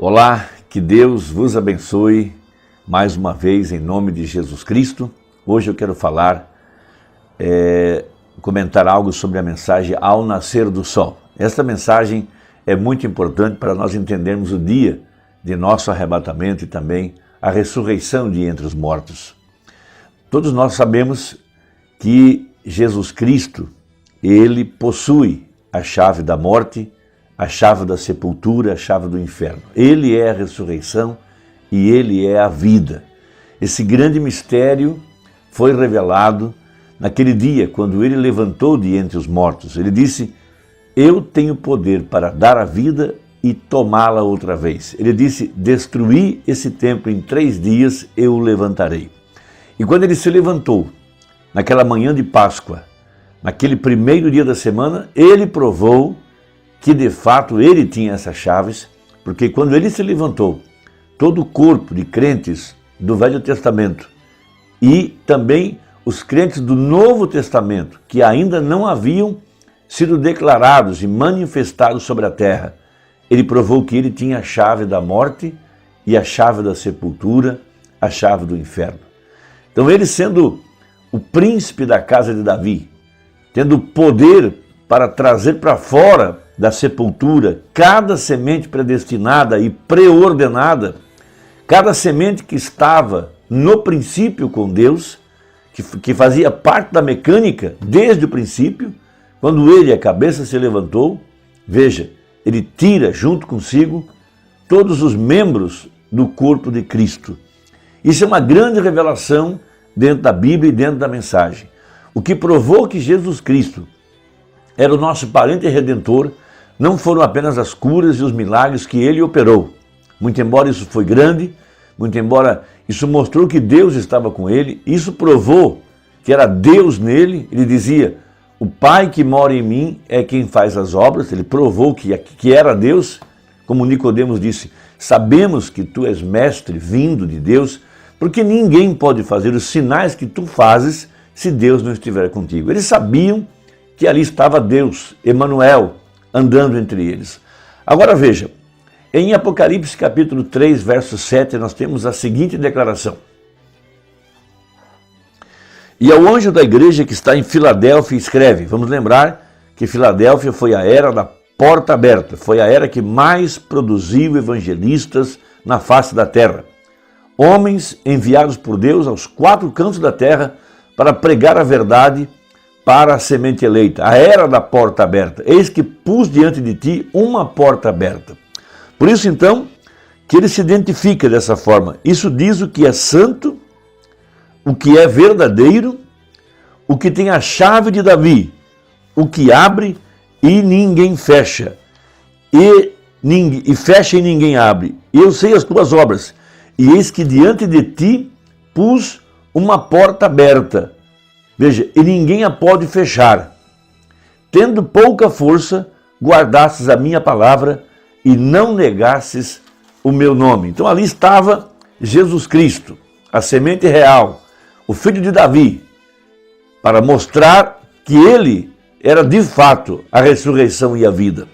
Olá, que Deus vos abençoe mais uma vez em nome de Jesus Cristo. Hoje eu quero comentar algo sobre a mensagem ao nascer do sol. Esta mensagem é muito importante para nós entendermos o dia de nosso arrebatamento e também a ressurreição de entre os mortos. Todos nós sabemos que Jesus Cristo, ele possui a chave da morte, a chave da sepultura, a chave do inferno. Ele é a ressurreição e ele é a vida. Esse grande mistério foi revelado naquele dia, quando ele levantou de entre os mortos. Ele disse: eu tenho poder para dar a vida e tomá-la outra vez. Ele disse: destruí esse templo em 3 dias, eu o levantarei. E quando ele se levantou, naquela manhã de Páscoa, naquele primeiro dia da semana, ele provou que de fato ele tinha essas chaves, porque quando ele se levantou, todo o corpo de crentes do Velho Testamento e também os crentes do Novo Testamento, que ainda não haviam sido declarados e manifestados sobre a terra, ele provou que ele tinha a chave da morte e a chave da sepultura, a chave do inferno. Então ele, sendo o príncipe da casa de Davi, tendo poder para trazer para fora da sepultura cada semente predestinada e preordenada, cada semente que estava no princípio com Deus, que fazia parte da mecânica desde o princípio, quando ele, a cabeça, se levantou, veja, ele tira junto consigo todos os membros do corpo de Cristo. Isso é uma grande revelação dentro da Bíblia e dentro da mensagem. O que provou que Jesus Cristo era o nosso parente redentor não foram apenas as curas e os milagres que ele operou. Muito embora isso foi grande, muito embora isso mostrou que Deus estava com ele, isso provou que era Deus nele. Ele dizia: o Pai que mora em mim é quem faz as obras. Ele provou que era Deus, como Nicodemos disse: sabemos que tu és mestre vindo de Deus, porque ninguém pode fazer os sinais que tu fazes se Deus não estiver contigo. Eles sabiam que ali estava Deus, Emanuel, andando entre eles. Agora veja, em Apocalipse capítulo 3, verso 7, nós temos a seguinte declaração: e ao anjo da igreja que está em Filadélfia escreve. Vamos lembrar que Filadélfia foi a era da porta aberta, foi a era que mais produziu evangelistas na face da terra. Homens enviados por Deus aos 4 cantos da terra para pregar a verdade para a semente eleita, a era da porta aberta. Eis que pus diante de ti uma porta aberta. Por isso, então, que ele se identifica dessa forma. Isso diz o que é santo, o que é verdadeiro, o que tem a chave de Davi, o que abre e ninguém fecha, e fecha e ninguém abre. Eu sei as tuas obras, e eis que diante de ti pus uma porta aberta. Veja, e ninguém a pode fechar. Tendo pouca força, guardastes a minha palavra e não negastes o meu nome. Então ali estava Jesus Cristo, a semente real, o filho de Davi, para mostrar que ele era de fato a ressurreição e a vida.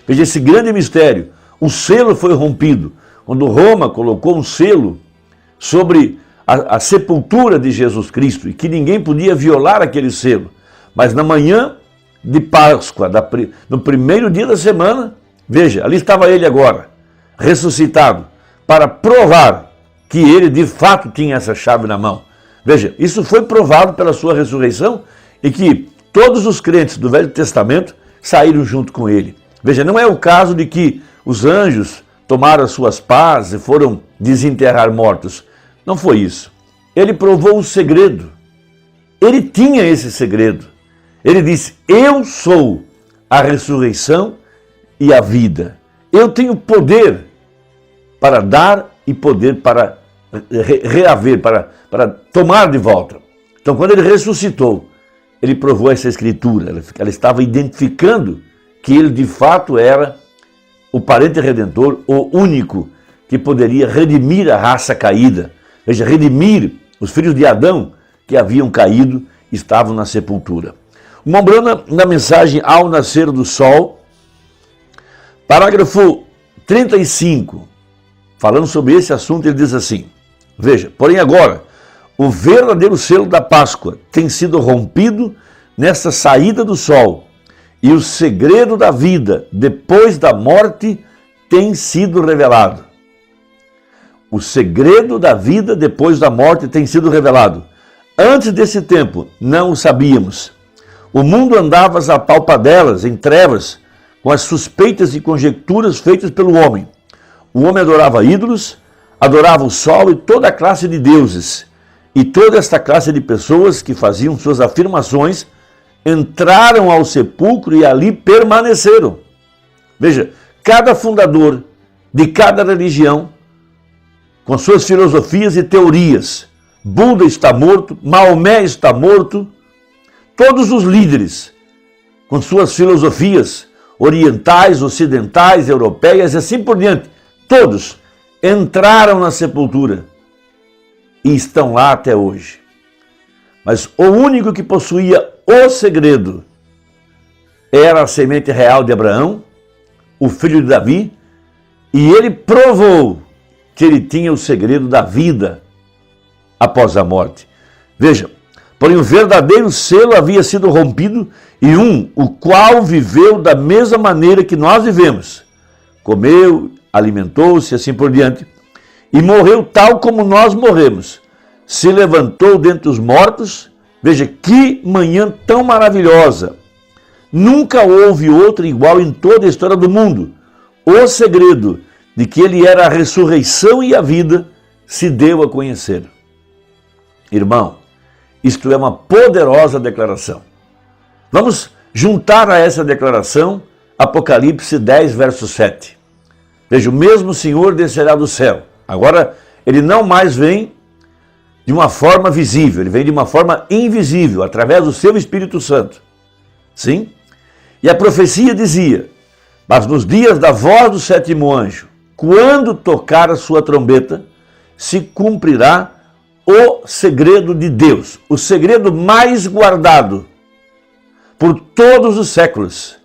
Veja esse grande mistério. O selo foi rompido. Quando Roma colocou um selo sobre a sepultura de Jesus Cristo, e que ninguém podia violar aquele selo. Mas na manhã de Páscoa, no primeiro dia da semana, veja, ali estava ele agora, ressuscitado, para provar que ele de fato tinha essa chave na mão. Veja, isso foi provado pela sua ressurreição e que todos os crentes do Velho Testamento saíram junto com ele. Veja, não é o caso de que os anjos tomaram as suas pás e foram desenterrar mortos. Não foi isso. Ele provou o segredo. Ele tinha esse segredo. Ele disse: eu sou a ressurreição e a vida. Eu tenho poder para dar e poder para reaver, para tomar de volta. Então, quando ele ressuscitou, ele provou essa escritura. Ela estava identificando que ele de fato era o parente redentor, o único que poderia redimir a raça caída. Veja, redimir os filhos de Adão que haviam caído, estavam na sepultura. O Mombrana, na mensagem ao nascer do sol, parágrafo 35, falando sobre esse assunto, ele diz assim, veja, porém agora, o verdadeiro selo da Páscoa tem sido rompido nesta saída do sol, e o segredo da vida depois da morte tem sido revelado. O segredo da vida depois da morte tem sido revelado. Antes desse tempo, não o sabíamos. O mundo andava às apalpadelas, em trevas, com as suspeitas e conjecturas feitas pelo homem. O homem adorava ídolos, adorava o sol e toda a classe de deuses. E toda esta classe de pessoas que faziam suas afirmações entraram ao sepulcro e ali permaneceram. Veja, cada fundador de cada religião, com suas filosofias e teorias, Buda está morto, Maomé está morto, todos os líderes, com suas filosofias orientais, ocidentais, europeias e assim por diante, todos entraram na sepultura e estão lá até hoje. Mas o único que possuía o segredo era a semente real de Abraão, o filho de Davi, e ele provou que ele tinha o segredo da vida após a morte. Veja, porém o verdadeiro selo havia sido rompido e o qual viveu da mesma maneira que nós vivemos. Comeu, alimentou-se, assim por diante, e morreu tal como nós morremos. Se levantou dentre os mortos. Veja, que manhã tão maravilhosa. Nunca houve outra igual em toda a história do mundo. O segredo de que ele era a ressurreição e a vida se deu a conhecer. Irmão, isto é uma poderosa declaração. Vamos juntar a essa declaração Apocalipse 10, verso 7. Veja, o mesmo Senhor descerá do céu. Agora, ele não mais vem de uma forma visível, ele vem de uma forma invisível, através do seu Espírito Santo. Sim? E a profecia dizia, mas nos dias da voz do sétimo anjo, quando tocar a sua trombeta, se cumprirá o segredo de Deus, o segredo mais guardado por todos os séculos.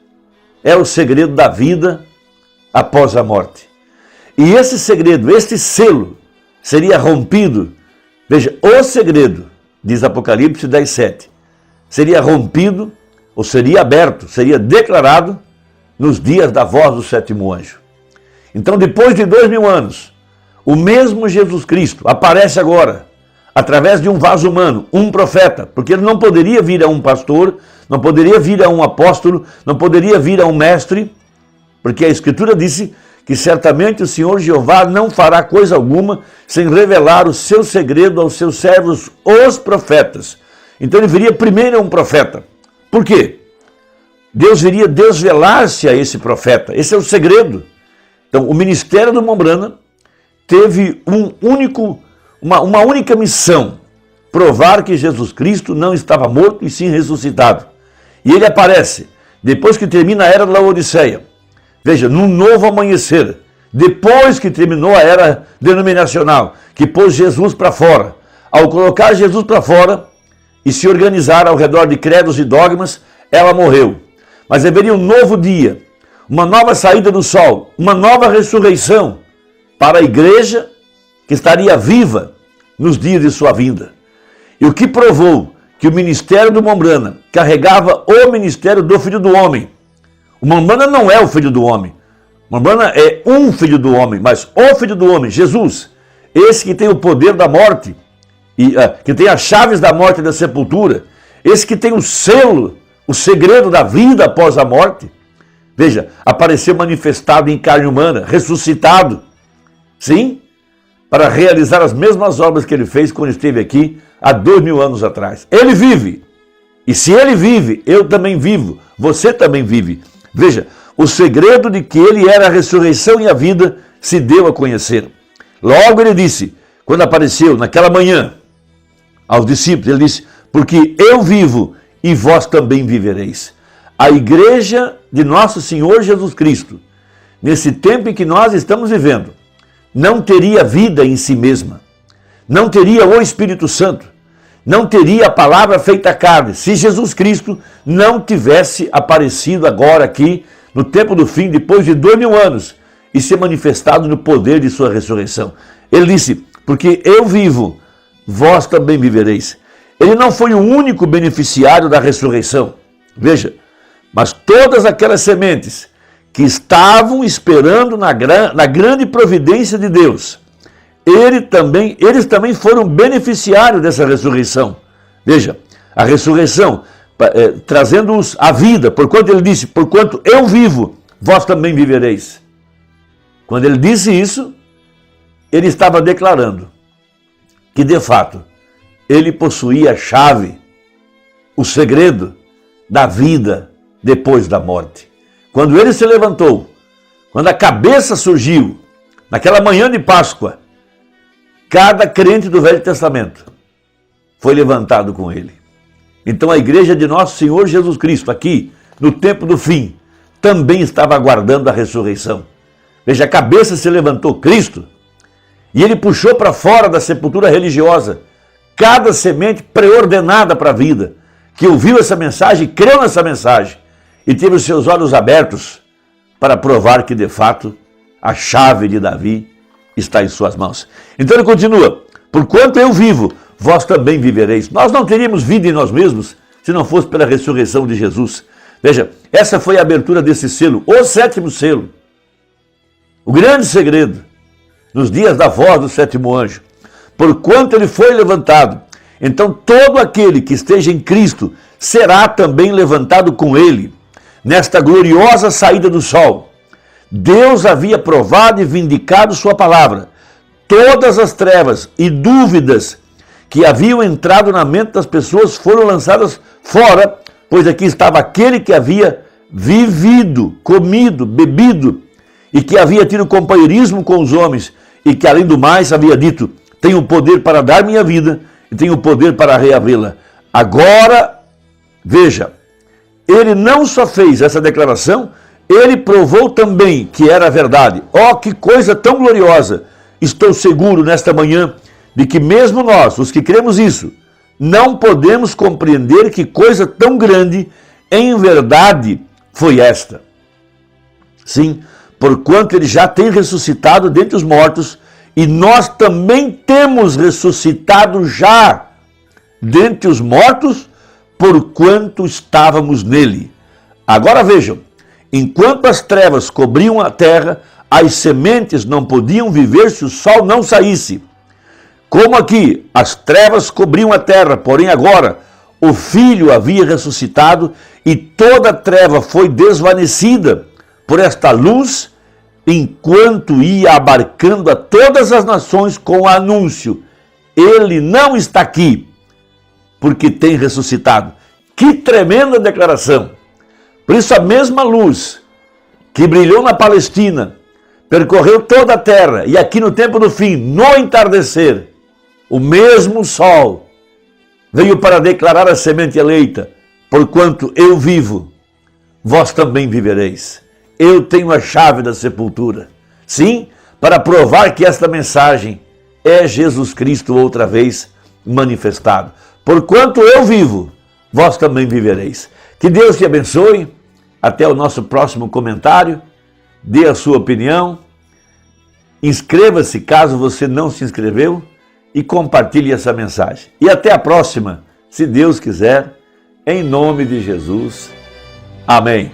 É o segredo da vida após a morte. E esse segredo, este selo, seria rompido. Veja, o segredo, diz Apocalipse 10, 7, seria rompido, ou seria aberto, seria declarado nos dias da voz do sétimo anjo. Então, depois de 2000 anos, o mesmo Jesus Cristo aparece agora, através de um vaso humano, um profeta, porque ele não poderia vir a um pastor, não poderia vir a um apóstolo, não poderia vir a um mestre, porque a Escritura disse que certamente o Senhor Jeová não fará coisa alguma sem revelar o seu segredo aos seus servos, os profetas. Então ele viria primeiro a um profeta. Por quê? Deus viria desvelar-se a esse profeta. Esse é o segredo. Então o ministério do Mombrana teve uma única missão, provar que Jesus Cristo não estava morto e sim ressuscitado. E ele aparece, depois que termina a era da Laodiceia, veja, num novo amanhecer, depois que terminou a era denominacional, que pôs Jesus para fora. Ao colocar Jesus para fora e se organizar ao redor de credos e dogmas, ela morreu. Mas haveria um novo dia, uma nova saída do sol, uma nova ressurreição para a igreja que estaria viva nos dias de sua vinda. E o que provou que o ministério do Mombrana carregava o ministério do Filho do Homem. O Mombrana não é o Filho do Homem. O Mombrana é um Filho do Homem, mas o Filho do Homem, Jesus, esse que tem o poder da morte, que tem as chaves da morte e da sepultura, esse que tem o selo, o segredo da vida após a morte, veja, apareceu manifestado em carne humana, ressuscitado, sim, para realizar as mesmas obras que ele fez quando esteve aqui há 2000 anos atrás. Ele vive, e se ele vive, eu também vivo, você também vive. Veja, o segredo de que ele era a ressurreição e a vida se deu a conhecer. Logo ele disse, quando apareceu naquela manhã aos discípulos, ele disse, porque eu vivo e vós também vivereis. A igreja de nosso Senhor Jesus Cristo, nesse tempo em que nós estamos vivendo, não teria vida em si mesma, não teria o Espírito Santo, não teria a palavra feita carne, se Jesus Cristo não tivesse aparecido agora aqui, no tempo do fim, depois de 2000 anos, e ser manifestado no poder de sua ressurreição. Ele disse, porque eu vivo, vós também vivereis. Ele não foi o único beneficiário da ressurreição. Veja, mas todas aquelas sementes que estavam esperando na grande providência de Deus, eles também foram beneficiários dessa ressurreição. Veja, a ressurreição, trazendo-os à vida, porquanto ele disse, porquanto eu vivo, vós também vivereis. Quando ele disse isso, ele estava declarando que, de fato, ele possuía a chave, o segredo da vida depois da morte. Quando ele se levantou, quando a cabeça surgiu, naquela manhã de Páscoa, cada crente do Velho Testamento foi levantado com ele. Então a igreja de nosso Senhor Jesus Cristo, aqui, no tempo do fim, também estava aguardando a ressurreição. Veja, a cabeça se levantou, Cristo, e ele puxou para fora da sepultura religiosa cada semente preordenada para a vida, que ouviu essa mensagem, creu nessa mensagem, e teve os seus olhos abertos para provar que, de fato, a chave de Davi está em suas mãos. Então ele continua, porquanto eu vivo, vós também vivereis. Nós não teríamos vida em nós mesmos se não fosse pela ressurreição de Jesus. Veja, essa foi a abertura desse selo, o 7º selo. O grande segredo, nos dias da voz do 7º anjo. Porquanto ele foi levantado, então todo aquele que esteja em Cristo será também levantado com ele, nesta gloriosa saída do sol. Deus havia provado e vindicado sua palavra. Todas as trevas e dúvidas que haviam entrado na mente das pessoas foram lançadas fora, pois aqui estava aquele que havia vivido, comido, bebido, e que havia tido companheirismo com os homens, e que, além do mais, havia dito, tenho poder para dar minha vida, e tenho poder para reavê-la. Agora, veja, ele não só fez essa declaração, ele provou também que era verdade. Oh, que coisa tão gloriosa! Estou seguro nesta manhã de que mesmo nós, os que cremos isso, não podemos compreender que coisa tão grande em verdade foi esta. Sim, porquanto ele já tem ressuscitado dentre os mortos, e nós também temos ressuscitado já dentre os mortos, porquanto estávamos nele. Agora vejam, enquanto as trevas cobriam a terra, as sementes não podiam viver se o sol não saísse. Como aqui as trevas cobriam a terra, porém agora o Filho havia ressuscitado e toda a treva foi desvanecida por esta luz, enquanto ia abarcando a todas as nações com o anúncio. Ele não está aqui, porque tem ressuscitado. Que tremenda declaração! Por isso a mesma luz que brilhou na Palestina, percorreu toda a terra, e aqui no tempo do fim, no entardecer, o mesmo sol veio para declarar a semente eleita, porquanto eu vivo, vós também vivereis. Eu tenho a chave da sepultura. Sim, para provar que esta mensagem é Jesus Cristo outra vez manifestado. Porquanto eu vivo, vós também vivereis. Que Deus te abençoe. Até o nosso próximo comentário. Dê a sua opinião. Inscreva-se caso você não se inscreveu e compartilhe essa mensagem. E até a próxima, se Deus quiser, em nome de Jesus. Amém.